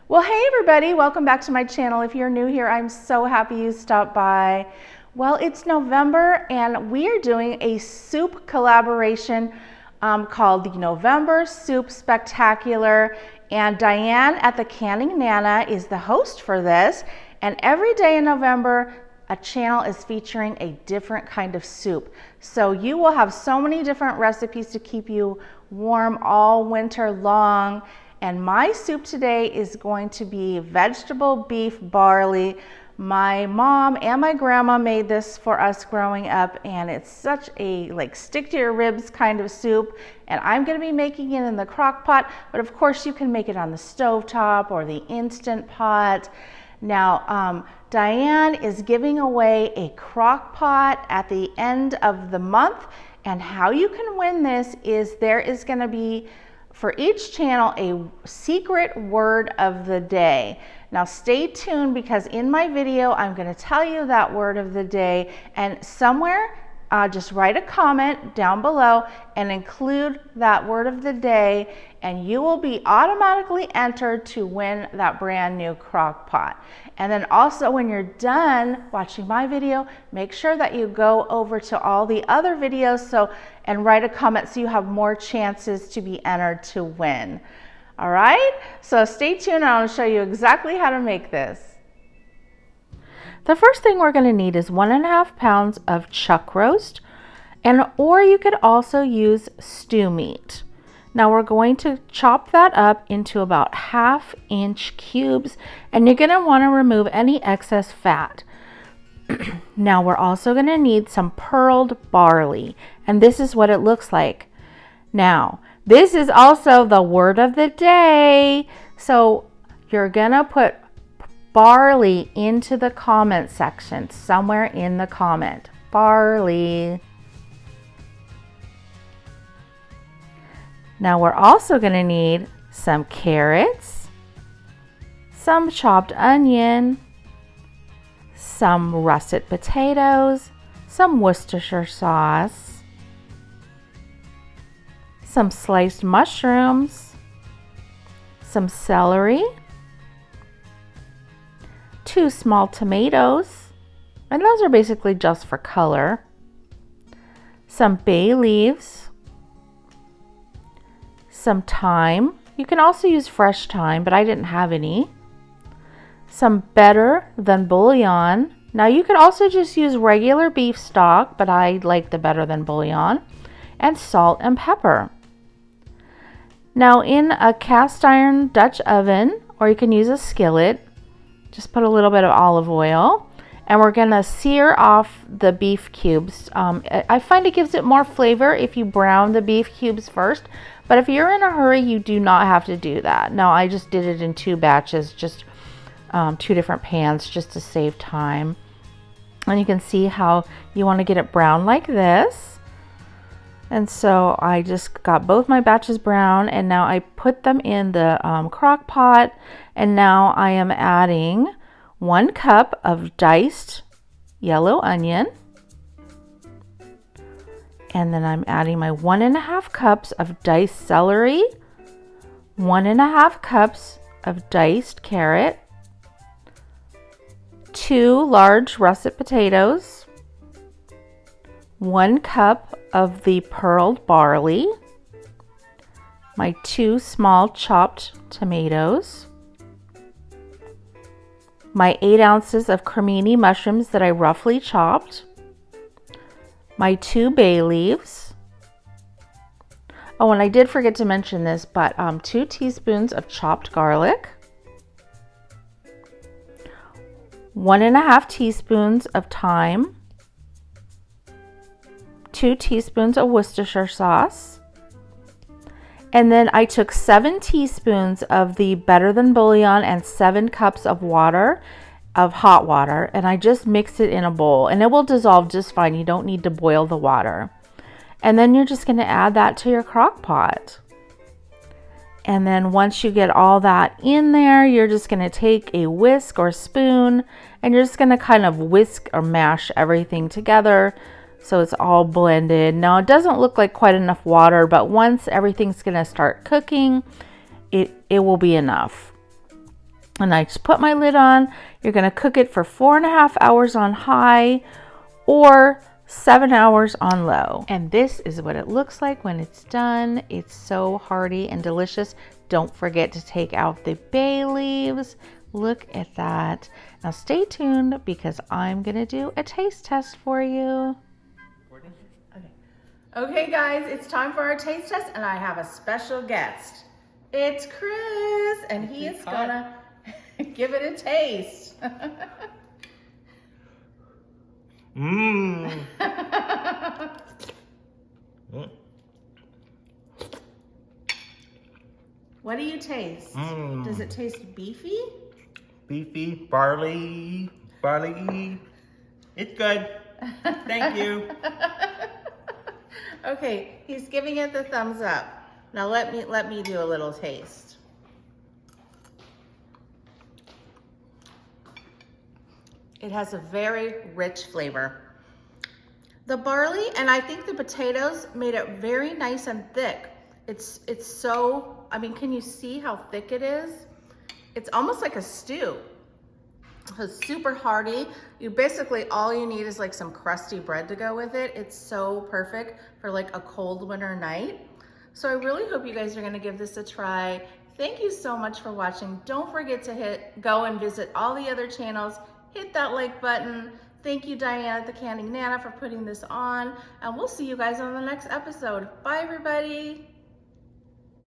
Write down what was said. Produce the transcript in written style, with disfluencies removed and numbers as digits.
Well, hey everybody, welcome back to my channel. If you're new here, I'm so happy you stopped by. Well, it's November and we are doing a soup collaboration called the November Soup Spectacular. And Diane at the Canning Nana is the host for this. And every day in November, a channel is featuring a different kind of soup. So you will have so many different recipes to keep you warm all winter long. And my soup today is going to be vegetable beef barley. My mom and my grandma made this for us growing up, and it's such a stick to your ribs kind of soup. And I'm going to be making it in the crock pot, but of course you can make it on the stovetop or the Instant Pot. Now, Diane is giving away a crock pot at the end of the month, and how you can win this is there is going to be for each channel a secret word of the day. Now stay tuned because in my video I'm going to tell you that word of the day, and somewhere just write a comment down below and include that word of the day, and you will be automatically entered to win that brand new crock pot. And then also when you're done watching my video, make sure that you go over to all the other videos and write a comment so you have more chances to be entered to win. All right, so stay tuned and I'll show you exactly how to make this. The first thing we're going to need is 1.5 pounds of chuck roast, or you could also use stew meat. Now we're going to chop that up into about 1/2-inch cubes, and you're going to want to remove any excess fat. Now we're also going to need some pearled barley, and this is what it looks like. Now this is also the word of the day, so you're going to put barley into the comment section, somewhere in the comment. Barley. Now we're also going to need some carrots, some chopped onion, some russet potatoes, some Worcestershire sauce, some sliced mushrooms, some celery, 2 small tomatoes, and those are basically just for color, some bay leaves, some thyme. You can also use fresh thyme, but I didn't have any. Some better than bouillon. Now you could also just use regular beef stock, but I like the better than bouillon. And salt and pepper. Now in a cast iron Dutch oven, or you can use a skillet, just put a little bit of olive oil, and we're gonna sear off the beef cubes. I find it gives it more flavor if you brown the beef cubes first, but if you're in a hurry, you do not have to do that. Now I just did it in 2 batches, just 2 different pans, just to save time. And you can see how you want to get it brown like this. And so I just got both my batches brown, and now I put them in the crock pot, and now I am adding 1 cup of diced yellow onion, and then I'm adding my 1.5 cups of diced celery, 1.5 cups of diced carrot, 2 large russet potatoes, 1 cup of the pearled barley, my 2 small chopped tomatoes, my 8 ounces of cremini mushrooms that I roughly chopped, my 2 bay leaves. Oh, and I did forget to mention this, but 2 teaspoons of chopped garlic, 1.5 teaspoons of thyme, 2 teaspoons of Worcestershire sauce, and then I took 7 teaspoons of the better than bouillon and 7 cups of water, of hot water, and I just mixed it in a bowl, and it will dissolve just fine. You don't need to boil the water. And then you're just going to add that to your crock pot. And then once you get all that in there, you're just going to take a whisk or spoon, and you're just going to kind of whisk or mash everything together so it's all blended. Now it doesn't look like quite enough water, but once everything's going to start cooking, it will be enough. And I just put my lid on. You're going to cook it for 4.5 hours on high or 7 hours on low. And this is what it looks like when it's done. It's so hearty and delicious. Don't forget to take out the bay leaves. Look at that. Now stay tuned because I'm going to do a taste test for you. Okay guys, it's time for our taste test and I have a special guest. It's Chris and he is gonna give it a taste. Mmm. What do you taste? Does it taste beefy? Beefy, barley. It's good. Thank you. Okay, he's giving it the thumbs up. Now let me do a little taste. It has a very rich flavor. The barley and I think the potatoes made it very nice and thick. It's so, I mean, can you see how thick it is? It's almost like a stew. It's super hearty. You basically, all you need is like some crusty bread to go with it. It's so perfect for like a cold winter night. So I really hope you guys are gonna give this a try. Thank you so much for watching. Don't forget to go and visit all the other channels. Hit that like button. Thank you, Diana the Canning Nana, for putting this on. And we'll see you guys on the next episode. Bye, everybody.